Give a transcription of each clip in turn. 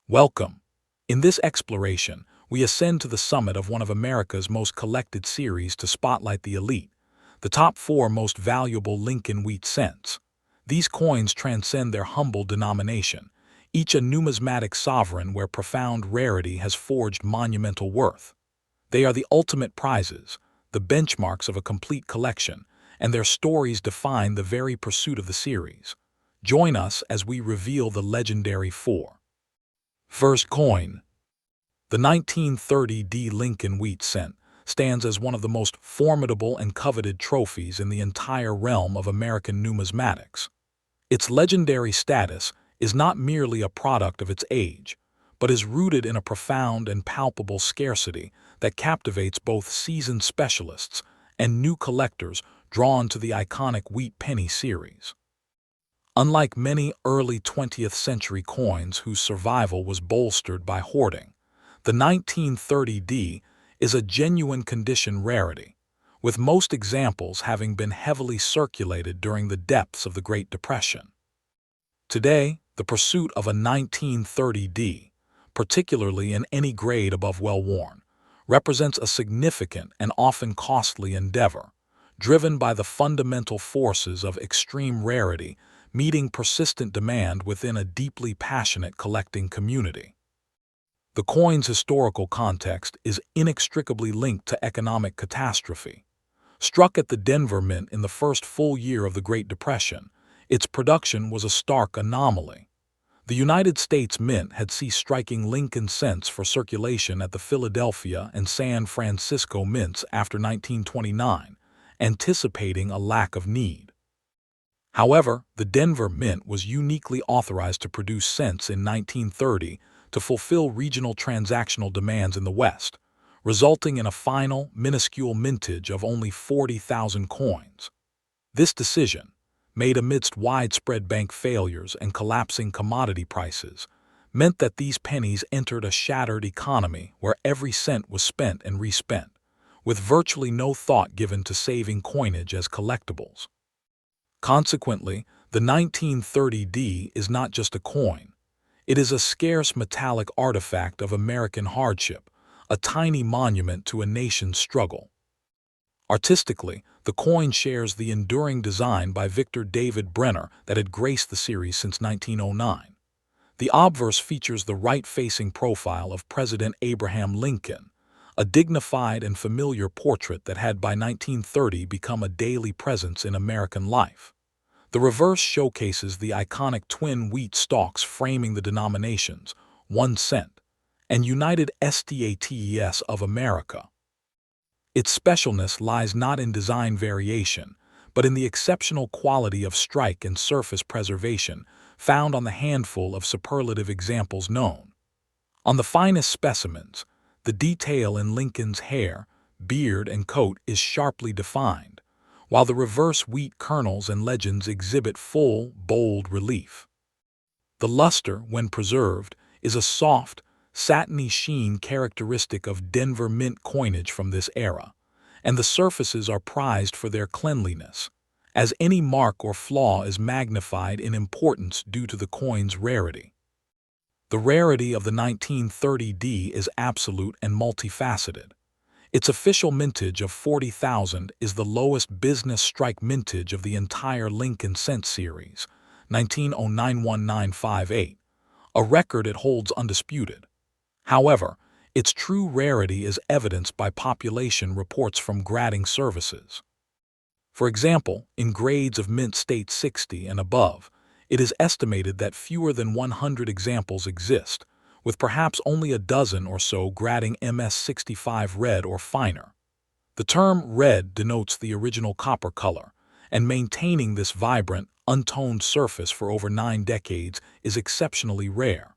Welcome. In this exploration, we ascend to the summit of one of America's most collected series to spotlight the elite, the top four most valuable Lincoln wheat cents. These coins transcend their humble denomination, each a numismatic sovereign where profound rarity has forged monumental worth. They are the ultimate prizes, the benchmarks of a complete collection, and their stories define the very pursuit of the series. Join us as we reveal the legendary four. First coin. The 1930 Lincoln wheat cent stands as one of the most formidable and coveted trophies in the entire realm of American numismatics. Its legendary status is not merely a product of its age, but is rooted in a profound and palpable scarcity that captivates both seasoned specialists and new collectors drawn to the iconic wheat penny series. Unlike many early 20th century coins whose survival was bolstered by hoarding, the 1930 is a genuine condition rarity, with most examples having been heavily circulated during the depths of the Great Depression. Today, the pursuit of a 1930 particularly in any grade above well-worn, represents a significant and often costly endeavor, driven by the fundamental forces of extreme rarity meeting persistent demand within a deeply passionate collecting community. The coin's historical context is inextricably linked to economic catastrophe. Struck at the Denver Mint in the first full year of the Great Depression, its production was a stark anomaly. The United States Mint had ceased striking Lincoln cents for circulation at the Philadelphia and San Francisco mints after 1929, anticipating a lack of need. However, the Denver Mint was uniquely authorized to produce cents in 1930 to fulfill regional transactional demands in the West, resulting in a final, minuscule mintage of only 40,000 coins. This decision, made amidst widespread bank failures and collapsing commodity prices, meant that these pennies entered a shattered economy where every cent was spent and respent, with virtually no thought given to saving coinage as collectibles. Consequently, the 1930 is not just a coin. It is a scarce metallic artifact of American hardship, a tiny monument to a nation's struggle. Artistically, the coin shares the enduring design by Victor David Brenner that had graced the series since 1909. The obverse features the right-facing profile of President Abraham Lincoln, a dignified and familiar portrait that had by 1930 become a daily presence in American life. The reverse showcases the iconic twin wheat stalks framing the denominations, 1 cent, and United States of America. Its specialness lies not in design variation, but in the exceptional quality of strike and surface preservation found on the handful of superlative examples known. On the finest specimens, the detail in Lincoln's hair, beard, and coat is sharply defined, while the reverse wheat kernels and legends exhibit full, bold relief. The luster, when preserved, is a soft, satiny sheen characteristic of Denver Mint coinage from this era, and the surfaces are prized for their cleanliness, as any mark or flaw is magnified in importance due to the coin's rarity. The rarity of the 1930 is absolute and multifaceted. Its official mintage of 40,000 is the lowest business strike mintage of the entire Lincoln cent series, 1909-1958, a record it holds undisputed. However, its true rarity is evidenced by population reports from grading services. For example, in grades of Mint State 60 and above, it is estimated that fewer than 100 examples exist, with perhaps only a dozen or so grading MS65 red or finer. The term red denotes the original copper color, and maintaining this vibrant, untoned surface for over 9 decades is exceptionally rare.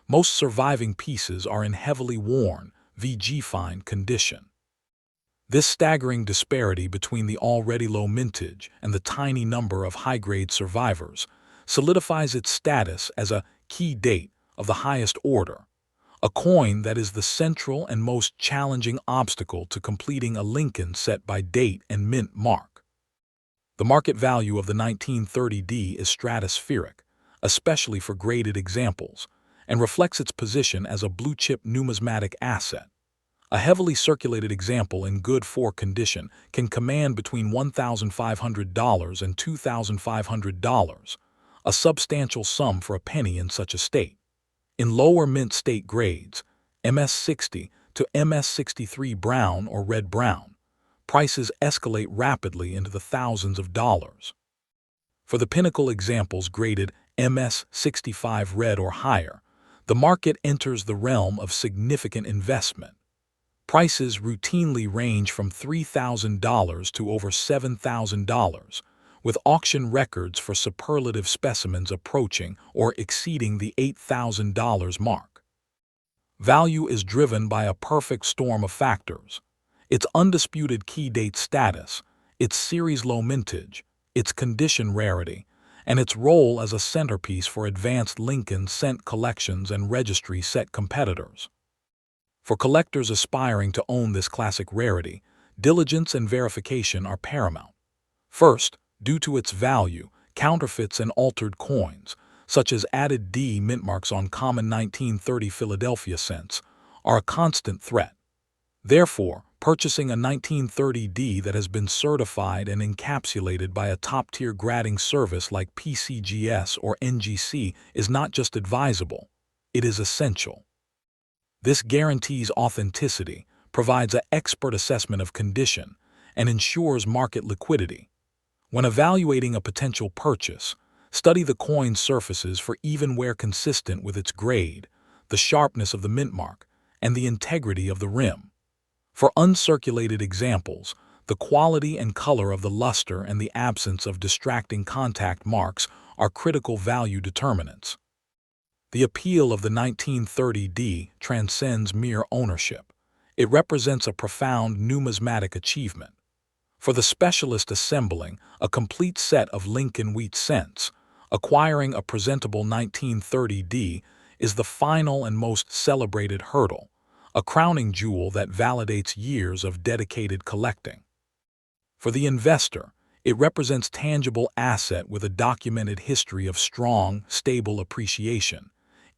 Most surviving pieces are in heavily worn, VG-fine condition. This staggering disparity between the already low mintage and the tiny number of high-grade survivors solidifies its status as a key date of the highest order, a coin that is the central and most challenging obstacle to completing a Lincoln set by date and mint mark. The market value of the 1930 is stratospheric, especially for graded examples, and reflects its position as a blue-chip numismatic asset. A heavily circulated example in good for condition can command between $1,500 and $2,500, a substantial sum for a penny in such a state. In lower mint state grades, MS60 to MS63 brown or red brown, prices escalate rapidly into the thousands of dollars. For the pinnacle examples graded MS65 red or higher, the market enters the realm of significant investment. Prices routinely range from $3,000 to over $7,000, with auction records for superlative specimens approaching or exceeding the $8,000 mark. Value is driven by a perfect storm of factors: its undisputed key date status, its series low mintage, its condition rarity, and its role as a centerpiece for advanced Lincoln cent collections and registry set competitors. For collectors aspiring to own this classic rarity, diligence and verification are paramount. First, due to its value, counterfeits and altered coins, such as added D mint marks on common 1930 Philadelphia cents, are a constant threat. Therefore, purchasing a 1930 D that has been certified and encapsulated by a top-tier grading service like PCGS or NGC is not just advisable, it is essential. This guarantees authenticity, provides an expert assessment of condition, and ensures market liquidity. When evaluating a potential purchase, study the coin's surfaces for even wear consistent with its grade, the sharpness of the mint mark, and the integrity of the rim. For uncirculated examples, the quality and color of the luster and the absence of distracting contact marks are critical value determinants. The appeal of the 1930 D transcends mere ownership. It represents a profound numismatic achievement. For the specialist assembling a complete set of Lincoln wheat cents, acquiring a presentable 1930 D is the final and most celebrated hurdle, a crowning jewel that validates years of dedicated collecting. For the investor, it represents tangible asset with a documented history of strong, stable appreciation,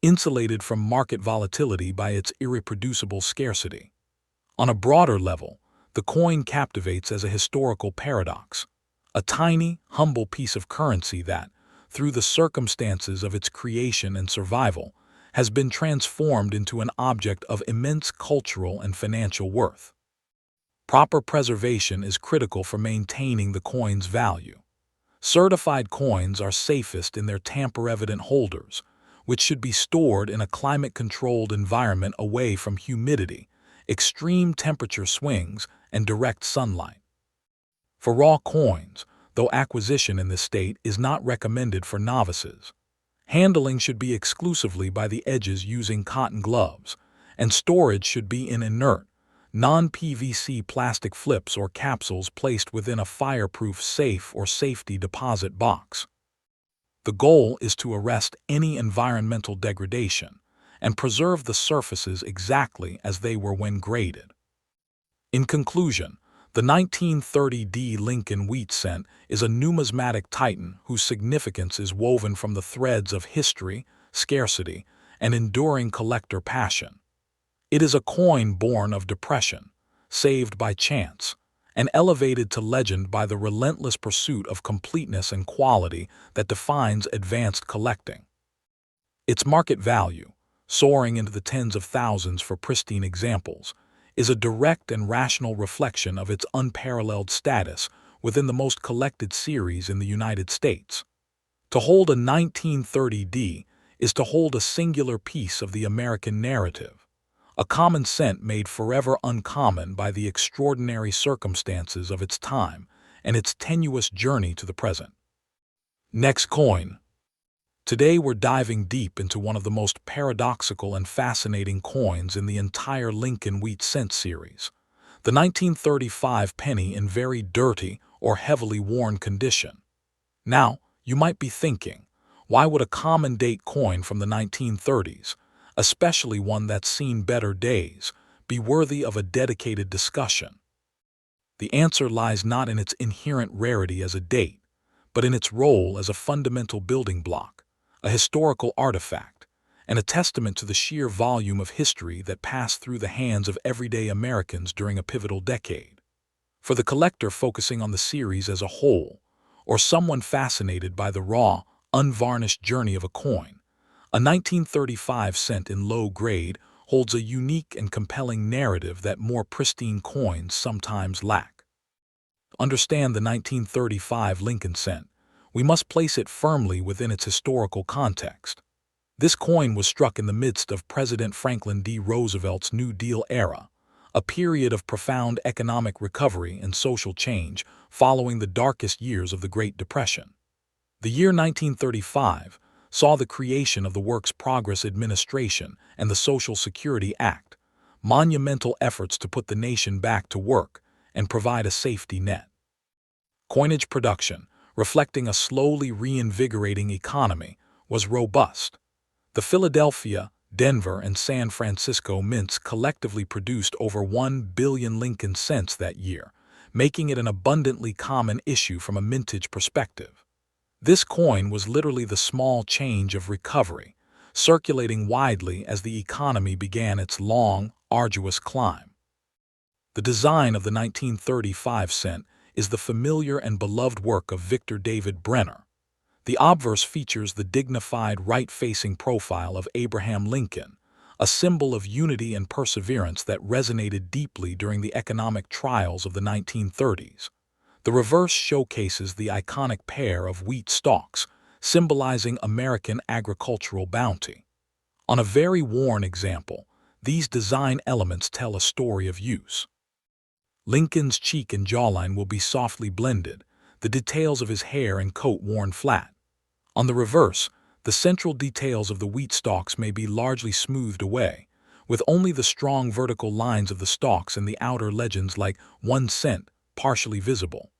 insulated from market volatility by its irreproducible scarcity. On a broader level, the coin captivates as a historical paradox, a tiny, humble piece of currency that, through the circumstances of its creation and survival, has been transformed into an object of immense cultural and financial worth. Proper preservation is critical for maintaining the coin's value. Certified coins are safest in their tamper-evident holders, which should be stored in a climate-controlled environment away from humidity, extreme temperature swings, and direct sunlight. For raw coins, though acquisition in this state is not recommended for novices, handling should be exclusively by the edges using cotton gloves, and storage should be in inert, non-PVC plastic flips or capsules placed within a fireproof safe or safety deposit box. The goal is to arrest any environmental degradation and preserve the surfaces exactly as they were when graded. In conclusion, the 1930 D Lincoln wheat cent is a numismatic titan whose significance is woven from the threads of history, scarcity, and enduring collector passion. It is a coin born of depression, saved by chance, and elevated to legend by the relentless pursuit of completeness and quality that defines advanced collecting. Its market value, soaring into the tens of thousands for pristine examples, is a direct and rational reflection of its unparalleled status within the most collected series in the United States. To hold a 1930 D is to hold a singular piece of the American narrative, a common cent made forever uncommon by the extraordinary circumstances of its time and its tenuous journey to the present. Next coin. Today we're diving deep into one of the most paradoxical and fascinating coins in the entire Lincoln wheat cent series, the 1935 penny in very dirty or heavily worn condition. Now, you might be thinking, why would a common date coin from the 1930s, especially one that's seen better days, be worthy of a dedicated discussion? The answer lies not in its inherent rarity as a date, but in its role as a fundamental building block, a historical artifact, and a testament to the sheer volume of history that passed through the hands of everyday Americans during a pivotal decade. For the collector focusing on the series as a whole, or someone fascinated by the raw, unvarnished journey of a coin, a 1935 cent in low grade holds a unique and compelling narrative that more pristine coins sometimes lack. To understand the 1935 Lincoln cent, we must place it firmly within its historical context. This coin was struck in the midst of President Franklin D. Roosevelt's New Deal era, a period of profound economic recovery and social change following the darkest years of the Great Depression. The year 1935 saw the creation of the Works Progress Administration and the Social Security Act, monumental efforts to put the nation back to work and provide a safety net. Coinage production, reflecting a slowly reinvigorating economy, was robust. The Philadelphia, Denver, and San Francisco mints collectively produced over 1 billion Lincoln cents that year, making it an abundantly common issue from a mintage perspective. This coin was literally the small change of recovery, circulating widely as the economy began its long, arduous climb. The design of the 1935 cent is the familiar and beloved work of Victor David Brenner. The obverse features the dignified right-facing profile of Abraham Lincoln, a symbol of unity and perseverance that resonated deeply during the economic trials of the 1930s. The reverse showcases the iconic pair of wheat stalks, symbolizing American agricultural bounty. On a very worn example, these design elements tell a story of use. Lincoln's cheek and jawline will be softly blended, the details of his hair and coat worn flat. On the reverse, the central details of the wheat stalks may be largely smoothed away, with only the strong vertical lines of the stalks and the outer legends like 1 cent partially visible.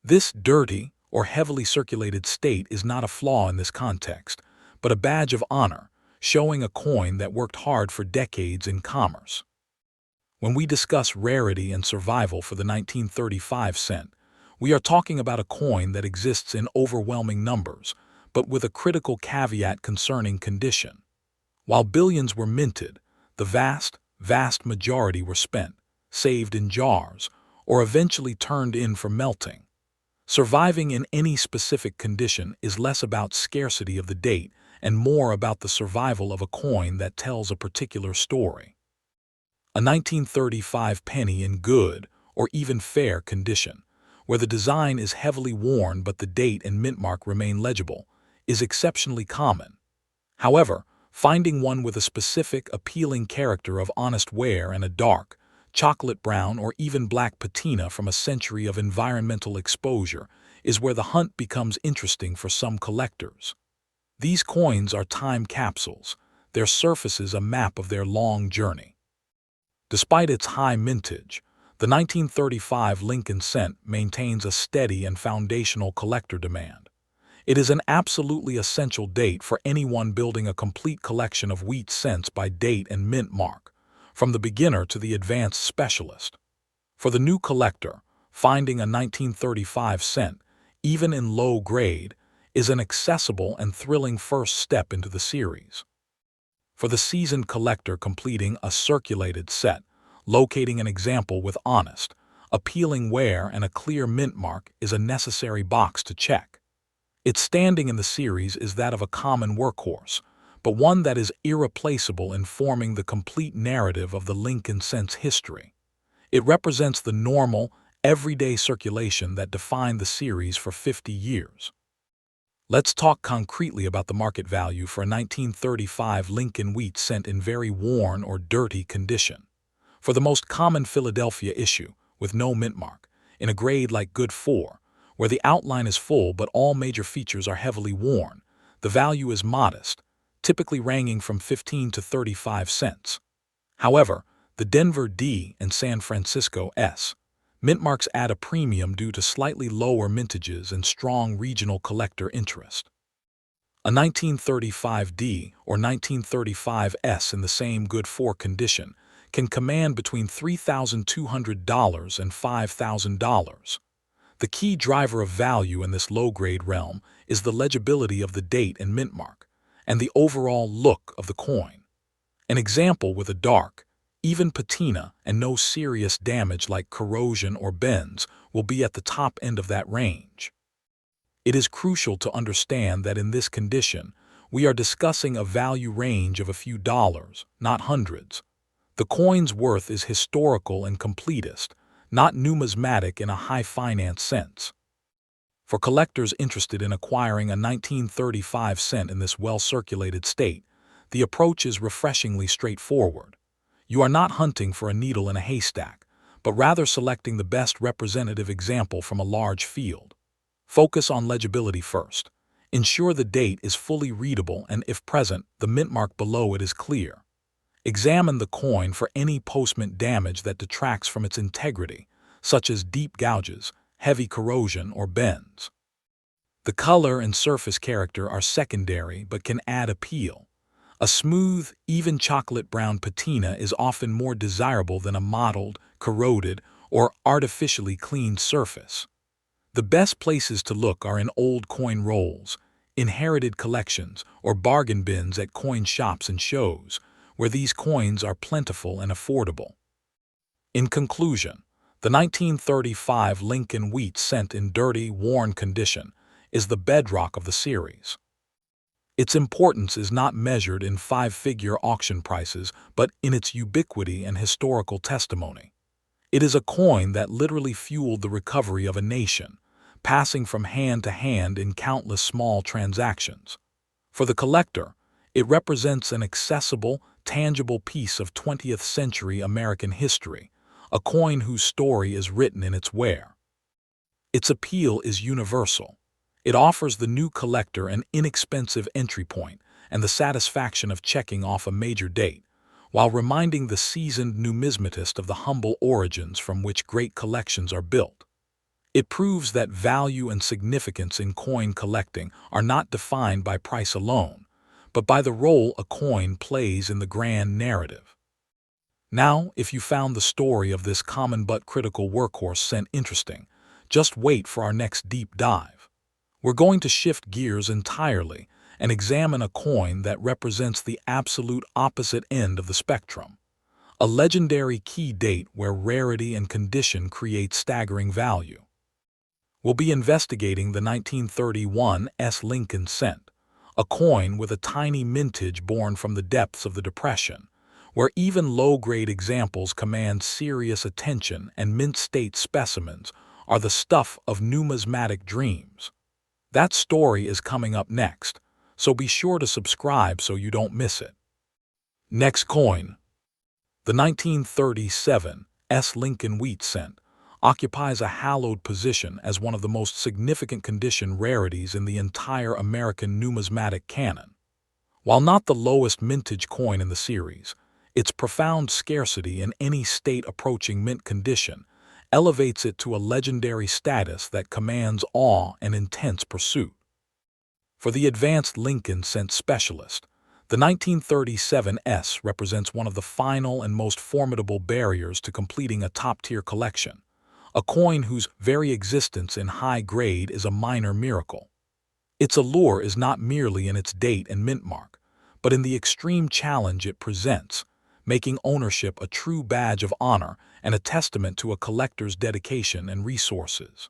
This dirty or heavily circulated state is not a flaw in this context, but a badge of honor, showing a coin that worked hard for decades in commerce. When we discuss rarity and survival for the 1935 cent, we are talking about a coin that exists in overwhelming numbers, but with a critical caveat concerning condition. While billions were minted, the vast majority were spent, saved in jars, or eventually turned in for melting. Surviving in any specific condition is less about scarcity of the date and more about the survival of a coin that tells a particular story. A 1935 penny in good or even fair condition, where the design is heavily worn but the date and mint mark remain legible, is exceptionally common. However, finding one with a specific, appealing character of honest wear and a dark, chocolate brown or even black patina from a century of environmental exposure is where the hunt becomes interesting for some collectors. These coins are time capsules, their surface is a map of their long journey. Despite its high mintage, the 1935 Lincoln cent maintains a steady and foundational collector demand. It is an absolutely essential date for anyone building a complete collection of wheat cents by date and mint mark, from the beginner to the advanced specialist. For the new collector, finding a 1935 cent, even in low grade, is an accessible and thrilling first step into the series. For the seasoned collector completing a circulated set, locating an example with honest, appealing wear and a clear mint mark is a necessary box to check. Its standing in the series is that of a common workhorse, but one that is irreplaceable in forming the complete narrative of the Lincoln cent's history. It represents the normal, everyday circulation that defined the series for 50 years. Let's talk concretely about the market value for a 1935 Lincoln wheat cent in very worn or dirty condition. For the most common Philadelphia issue, with no mint mark, in a grade like Good 4, where the outline is full but all major features are heavily worn, the value is modest, typically ranging from 15 to 35 cents. However, the Denver D and San Francisco S mint marks add a premium due to slightly lower mintages and strong regional collector interest. A 1935 D or 1935 S in the same Good 4 condition can command between $3,200 and $5,000. The key driver of value in this low-grade realm is the legibility of the date and mint mark, and the overall look of the coin. An example with a dark, even patina and no serious damage like corrosion or bends will be at the top end of that range. It is crucial to understand that in this condition, we are discussing a value range of a few dollars, not hundreds. The coin's worth is historical and completist, not numismatic in a high finance sense. For collectors interested in acquiring a 1935 cent in this well-circulated state, the approach is refreshingly straightforward. You are not hunting for a needle in a haystack, but rather selecting the best representative example from a large field. Focus on legibility first. Ensure the date is fully readable and, if present, the mint mark below it is clear. Examine the coin for any post-mint damage that detracts from its integrity, such as deep gouges, heavy corrosion, or bends. The color and surface character are secondary but can add appeal. A smooth, even chocolate brown patina is often more desirable than a mottled, corroded, or artificially cleaned surface. The best places to look are in old coin rolls, inherited collections, or bargain bins at coin shops and shows, where these coins are plentiful and affordable. In conclusion, the 1935 Lincoln Wheat cent in dirty, worn condition is the bedrock of the series. Its importance is not measured in five-figure auction prices, but in its ubiquity and historical testimony. It is a coin that literally fueled the recovery of a nation, passing from hand to hand in countless small transactions. For the collector, it represents an accessible, tangible piece of 20th century American history, a coin whose story is written in its wear. Its appeal is universal. It offers the new collector an inexpensive entry point and the satisfaction of checking off a major date, while reminding the seasoned numismatist of the humble origins from which great collections are built. It proves that value and significance in coin collecting are not defined by price alone, but by the role a coin plays in the grand narrative. Now, if you found the story of this common but critical workhorse cent interesting, just wait for our next deep dive. We're going to shift gears entirely and examine a coin that represents the absolute opposite end of the spectrum. A legendary key date where rarity and condition create staggering value. We'll be investigating the 1931 Lincoln cent, a coin with a tiny mintage born from the depths of the Depression, where even low-grade examples command serious attention and mint-state specimens are the stuff of numismatic dreams. That story is coming up next, so be sure to subscribe so you don't miss it. Next coin. The 1937 Lincoln Wheat cent occupies a hallowed position as one of the most significant condition rarities in the entire American numismatic canon. While not the lowest mintage coin in the series, its profound scarcity in any state approaching mint condition elevates it to a legendary status that commands awe and intense pursuit. For the advanced Lincoln cent specialist, the 1937 represents one of the final and most formidable barriers to completing a top-tier collection, a coin whose very existence in high grade is a minor miracle. Its allure is not merely in its date and mint mark, but in the extreme challenge it presents, making ownership a true badge of honor and a testament to a collector's dedication and resources.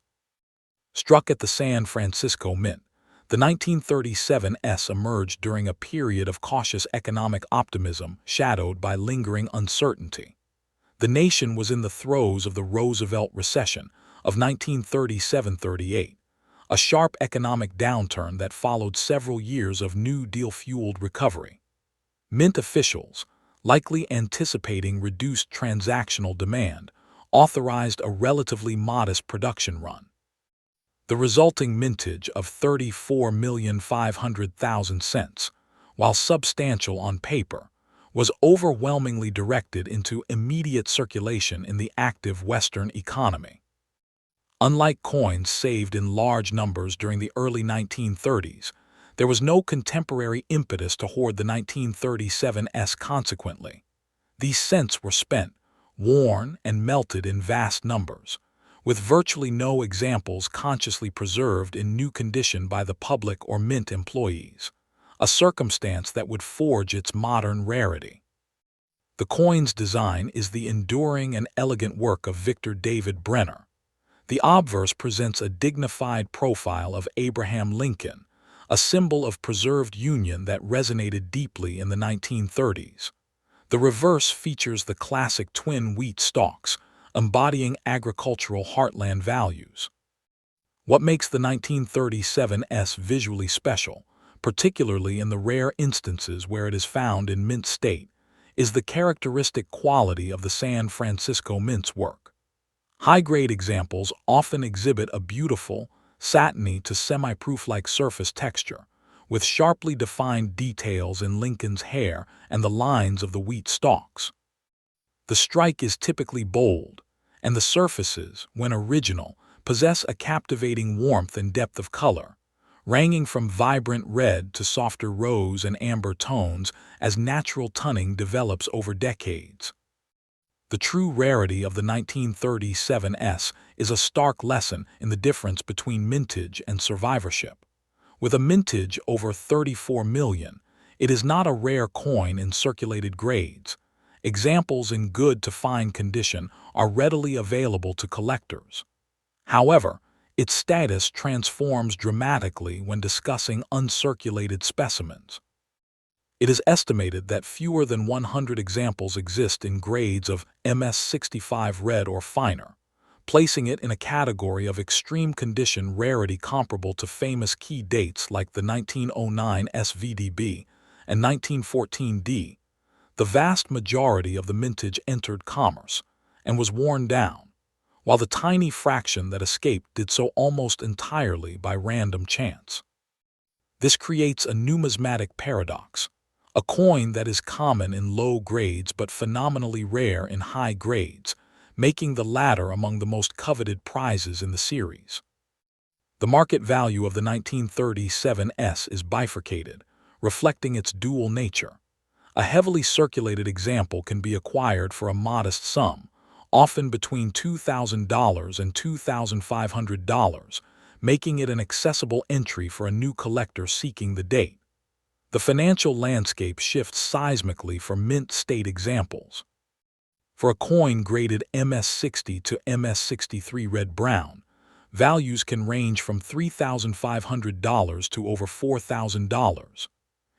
Struck at the San Francisco Mint, the 1937 emerged during a period of cautious economic optimism shadowed by lingering uncertainty. The nation was in the throes of the Roosevelt recession of 1937-38, a sharp economic downturn that followed several years of New Deal-fueled recovery. Mint officials, likely anticipating reduced transactional demand, authorized a relatively modest production run. The resulting mintage of 34,500,000 cents, while substantial on paper, was overwhelmingly directed into immediate circulation in the active Western economy. Unlike coins saved in large numbers during the early 1930s, there was no contemporary impetus to hoard the 1937 consequently. These cents were spent, worn, and melted in vast numbers, with virtually no examples consciously preserved in new condition by the public or mint employees. a circumstance that would forge its modern rarity. The coin's design is the enduring and elegant work of Victor David Brenner. The obverse presents a dignified profile of Abraham Lincoln, a symbol of preserved union that resonated deeply in the 1930s. The reverse features the classic twin wheat stalks, embodying agricultural heartland values. What makes the 1937S visually special, particularly in the rare instances where it is found in mint state, is the characteristic quality of the San Francisco Mint's work. High-grade examples often exhibit a beautiful, satiny to semi-proof-like surface texture, with sharply defined details in Lincoln's hair and the lines of the wheat stalks. The strike is typically bold, and the surfaces, when original, possess a captivating warmth and depth of color, ranging from vibrant red to softer rose and amber tones as natural toning develops over decades. The true rarity of the 1937S is a stark lesson in the difference between mintage and survivorship. With a mintage over 34 million, it is not a rare coin in circulated grades. Examples in good to fine condition are readily available to collectors. However, its status transforms dramatically when discussing uncirculated specimens. It is estimated that fewer than 100 examples exist in grades of MS65 red or finer, placing it in a category of extreme condition rarity comparable to famous key dates like the 1909 SVDB and 1914D. The vast majority of the mintage entered commerce and was worn down, while the tiny fraction that escaped did so almost entirely by random chance. This creates a numismatic paradox, a coin that is common in low grades but phenomenally rare in high grades, making the latter among the most coveted prizes in the series. The market value of the 1937S is bifurcated, reflecting its dual nature. A heavily circulated example can be acquired for a modest sum, often between $2,000 and $2,500, making it an accessible entry for a new collector seeking the date. The financial landscape shifts seismically for mint state examples. For a coin graded MS60 to MS63 red-brown, values can range from $3,500 to over $4,000.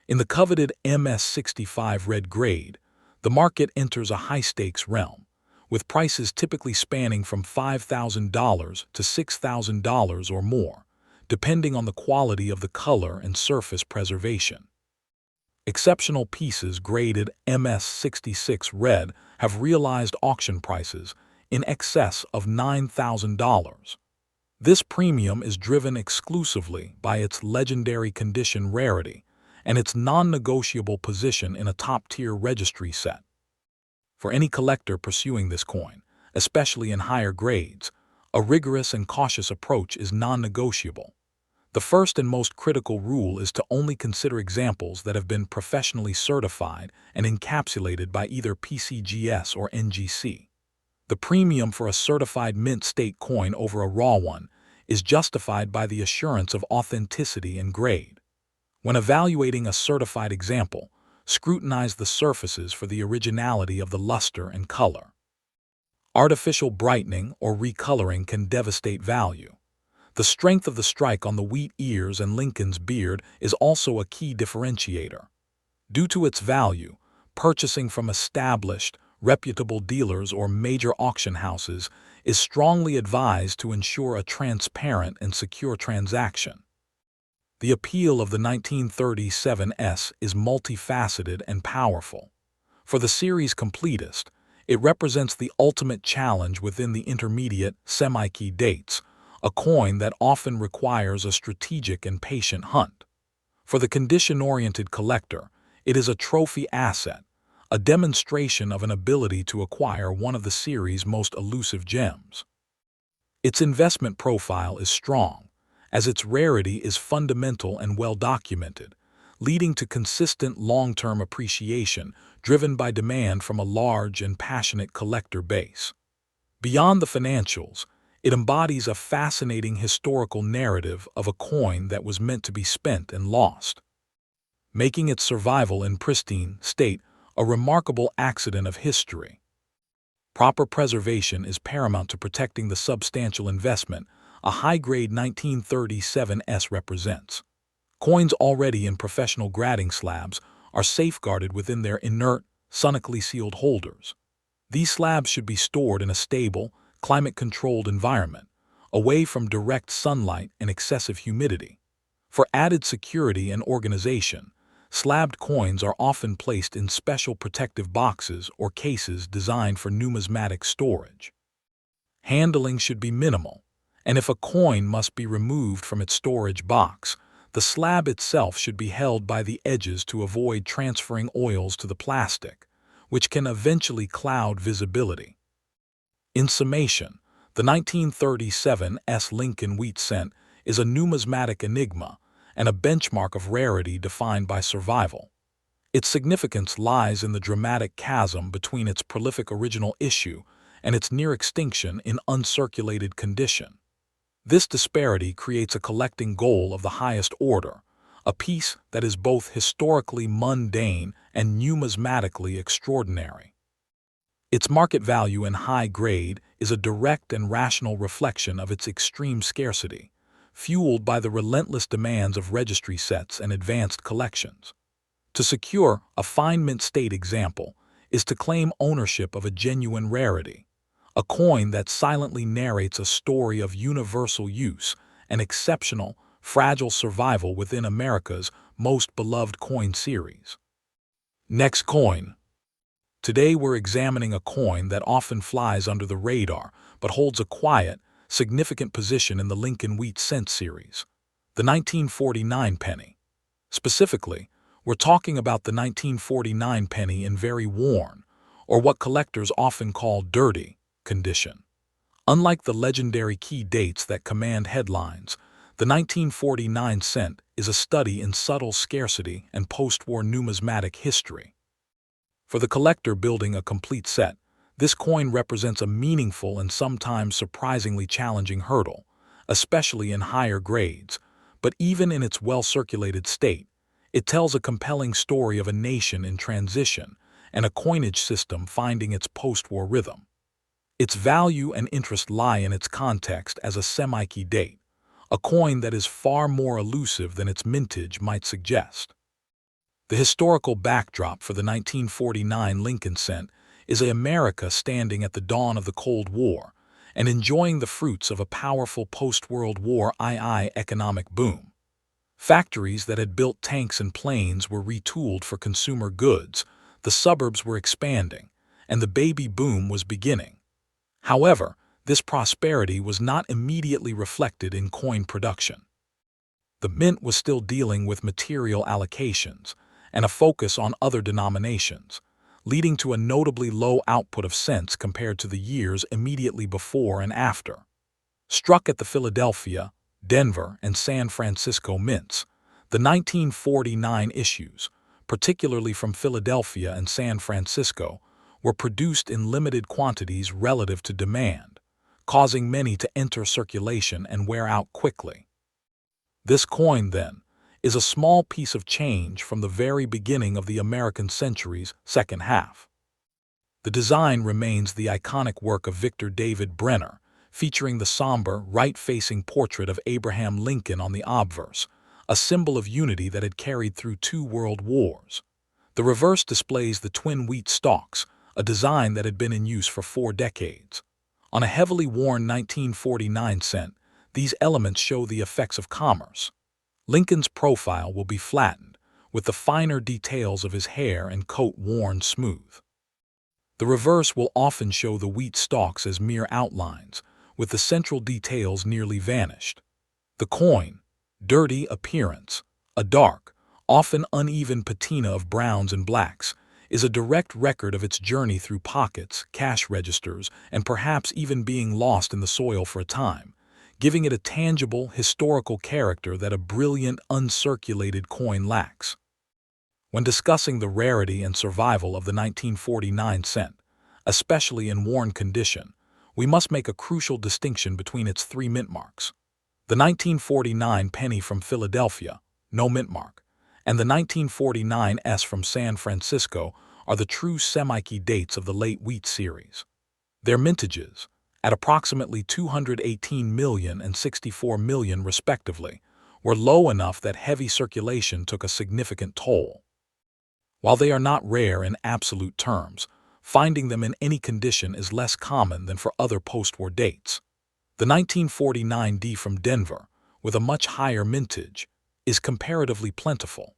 In the coveted MS65 red grade, the market enters a high-stakes realm, with prices typically spanning from $5,000 to $6,000 or more, depending on the quality of the color and surface preservation. Exceptional pieces graded MS66 red have realized auction prices in excess of $9,000. This premium is driven exclusively by its legendary condition rarity and its non-negotiable position in a top-tier registry set. For any collector pursuing this coin, especially in higher grades, a rigorous and cautious approach is non-negotiable. The first and most critical rule is to only consider examples that have been professionally certified and encapsulated by either PCGS or NGC. The premium for a certified mint state coin over a raw one is justified by the assurance of authenticity and grade. When evaluating a certified example, scrutinize the surfaces for the originality of the luster and color. Artificial brightening or recoloring can devastate value. The strength of the strike on the wheat ears and Lincoln's beard is also a key differentiator. Due to its value, purchasing from established, reputable dealers or major auction houses is strongly advised to ensure a transparent and secure transaction. The appeal of the 1937S is multifaceted and powerful. For the series completist, it represents the ultimate challenge within the intermediate, semi-key dates, a coin that often requires a strategic and patient hunt. For the condition-oriented collector, it is a trophy asset, a demonstration of an ability to acquire one of the series' most elusive gems. Its investment profile is strong, as its rarity is fundamental and well-documented, leading to consistent long-term appreciation driven by demand from a large and passionate collector base. Beyond the financials, it embodies a fascinating historical narrative of a coin that was meant to be spent and lost. making its survival in pristine state a remarkable accident of history. Proper preservation is paramount to protecting the substantial investment a high-grade 1937s represents. Coins already in professional grading slabs are safeguarded within their inert, sonically sealed holders. These slabs should be stored in a stable, climate-controlled environment, away from direct sunlight and excessive humidity. For added security and organization, slabbed coins are often placed in special protective boxes or cases designed for numismatic storage. Handling should be minimal, and if a coin must be removed from its storage box, the slab itself should be held by the edges to avoid transferring oils to the plastic, which can eventually cloud visibility. In summation, the 1937s Lincoln wheat cent is a numismatic enigma and a benchmark of rarity defined by survival. Its significance lies in the dramatic chasm between its prolific original issue and its near extinction in uncirculated condition. This disparity creates a collecting goal of the highest order, a piece that is both historically mundane and numismatically extraordinary. Its market value in high grade is a direct and rational reflection of its extreme scarcity, fueled by the relentless demands of registry sets and advanced collections. To secure a fine mint state example is to claim ownership of a genuine rarity, a coin that silently narrates a story of universal use and exceptional, fragile survival within America's most beloved coin series. Next coin. Today we're examining a coin that often flies under the radar but holds a quiet, significant position in the Lincoln wheat cent series, the 1949 penny. Specifically, we're talking about the 1949 penny in very worn, or what collectors often call dirty, condition. Unlike the legendary key dates that command headlines, the 1949 cent is a study in subtle scarcity and post-war numismatic history. For the collector building a complete set, this coin represents a meaningful and sometimes surprisingly challenging hurdle, especially in higher grades, but even in its well-circulated state, it tells a compelling story of a nation in transition and a coinage system finding its post-war rhythm. Its value and interest lie in its context as a semi-key date, a coin that is far more elusive than its mintage might suggest. The historical backdrop for the 1949 Lincoln cent is America standing at the dawn of the Cold War and enjoying the fruits of a powerful post-World War II economic boom. Factories that had built tanks and planes were retooled for consumer goods, the suburbs were expanding, and the baby boom was beginning. However, this prosperity was not immediately reflected in coin production. The mint was still dealing with material allocations and a focus on other denominations, leading to a notably low output of cents compared to the years immediately before and after. Struck at the Philadelphia, Denver, and San Francisco mints, the 1949 issues, particularly from Philadelphia and San Francisco, were produced in limited quantities relative to demand, causing many to enter circulation and wear out quickly. This coin, then, is a small piece of change from the very beginning of the American century's second half. The design remains the iconic work of Victor David Brenner, featuring the somber, right-facing portrait of Abraham Lincoln on the obverse, a symbol of unity that had carried through 2 world wars. The reverse displays the twin wheat stalks, a design that had been in use for 4 decades. On a heavily worn 1949 cent, these elements show the effects of commerce. Lincoln's profile will be flattened, with the finer details of his hair and coat worn smooth. The reverse will often show the wheat stalks as mere outlines, with the central details nearly vanished. The coin, dirty appearance, a dark, often uneven patina of browns and blacks, is a direct record of its journey through pockets, cash registers, and perhaps even being lost in the soil for a time, giving it a tangible, historical character that a brilliant, uncirculated coin lacks. When discussing the rarity and survival of the 1949 cent, especially in worn condition, we must make a crucial distinction between its 3 mint marks. The 1949 penny from Philadelphia, no mint mark, and the 1949 S from San Francisco are the true semi-key dates of the late wheat series. Their mintages, at approximately 218 million and 64 million respectively, were low enough that heavy circulation took a significant toll. While they are not rare in absolute terms, finding them in any condition is less common than for other post-war dates. The 1949 D from Denver, with a much higher mintage, is comparatively plentiful.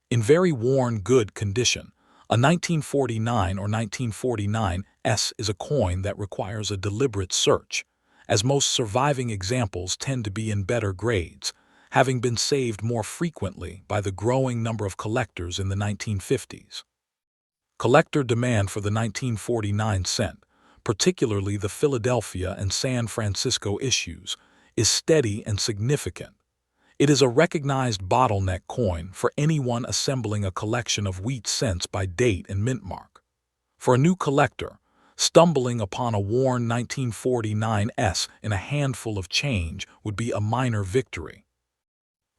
In very worn, good condition, a 1949 or 1949 S is a coin that requires a deliberate search, as most surviving examples tend to be in better grades, having been saved more frequently by the growing number of collectors in the 1950s. Collector demand for the 1949 cent, particularly the Philadelphia and San Francisco issues, is steady and significant. It is a recognized bottleneck coin for anyone assembling a collection of wheat cents by date and mint mark. For a new collector, stumbling upon a worn 1949 S in a handful of change would be a minor victory.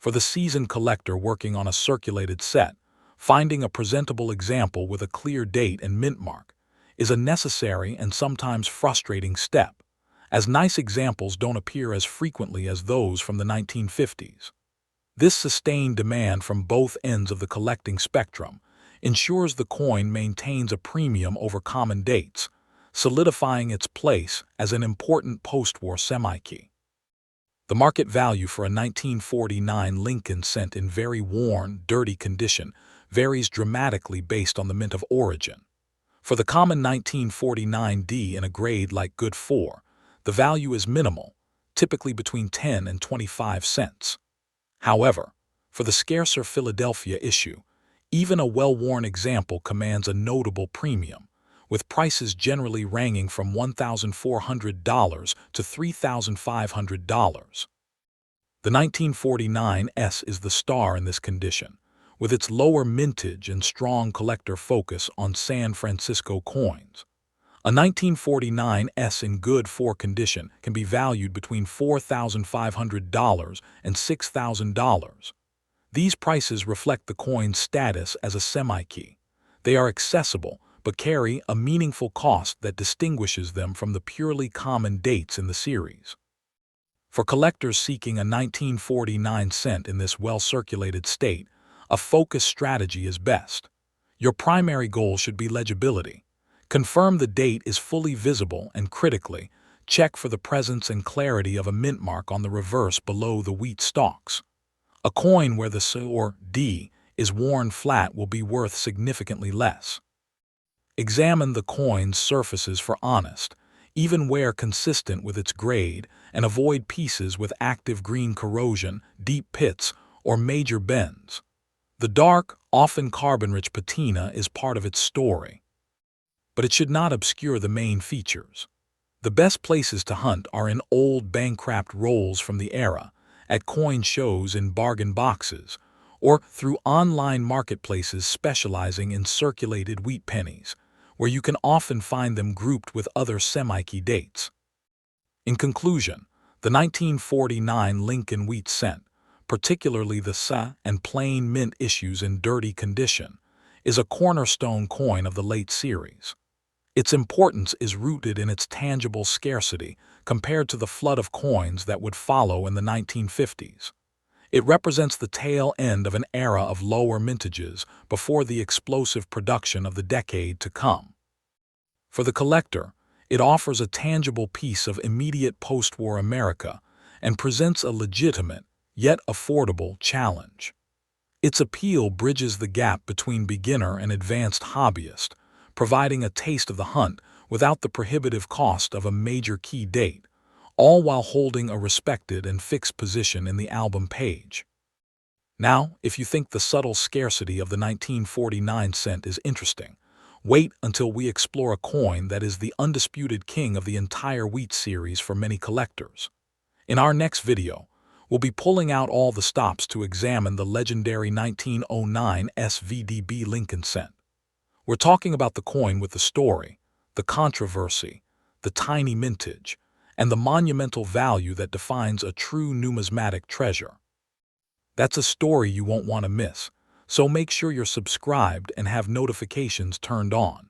For the seasoned collector working on a circulated set, finding a presentable example with a clear date and mint mark is a necessary and sometimes frustrating step, as nice examples don't appear as frequently as those from the 1950s. This sustained demand from both ends of the collecting spectrum ensures the coin maintains a premium over common dates, solidifying its place as an important post-war semi-key. The market value for a 1949 Lincoln cent in very worn, dirty condition varies dramatically based on the mint of origin. For the common 1949 D in a grade like Good 4, the value is minimal, typically between 10 and 25 cents. However, for the scarcer Philadelphia issue, even a well-worn example commands a notable premium, with prices generally ranging from $1,400 to $3,500. The 1949 S is the star in this condition, with its lower mintage and strong collector focus on San Francisco coins. A 1949 S in Good 4 condition can be valued between $4,500 and $6,000. These prices reflect the coin's status as a semi-key. They are accessible, but carry a meaningful cost that distinguishes them from the purely common dates in the series. For collectors seeking a 1949 cent in this well-circulated state, a focused strategy is best. Your primary goal should be legibility. Confirm the date is fully visible and, critically, check for the presence and clarity of a mint mark on the reverse below the wheat stalks. A coin where the S or D is worn flat will be worth significantly less. Examine the coin's surfaces for honest, even wear consistent with its grade, and avoid pieces with active green corrosion, deep pits, or major bends. The dark, often carbon-rich patina is part of its story, but it should not obscure the main features. The best places to hunt are in old bank-wrapped rolls from the era, at coin shows in bargain boxes, or through online marketplaces specializing in circulated wheat pennies, where you can often find them grouped with other semi-key dates. In conclusion, the 1949 Lincoln wheat cent, particularly the SA and plain mint issues in dirty condition, is a cornerstone coin of the late series. Its importance is rooted in its tangible scarcity compared to the flood of coins that would follow in the 1950s. It represents the tail end of an era of lower mintages before the explosive production of the decade to come. For the collector, it offers a tangible piece of immediate post-war America and presents a legitimate, yet affordable, challenge. Its appeal bridges the gap between beginner and advanced hobbyist, providing a taste of the hunt without the prohibitive cost of a major key date, all while holding a respected and fixed position in the album page. Now, if you think the subtle scarcity of the 1949 cent is interesting, wait until we explore a coin that is the undisputed king of the entire wheat series for many collectors. In our next video, we'll be pulling out all the stops to examine the legendary 1909 SVDB Lincoln cent. We're talking about the coin with the story, the controversy, the tiny mintage, and the monumental value that defines a true numismatic treasure. That's a story you won't want to miss, so make sure you're subscribed and have notifications turned on.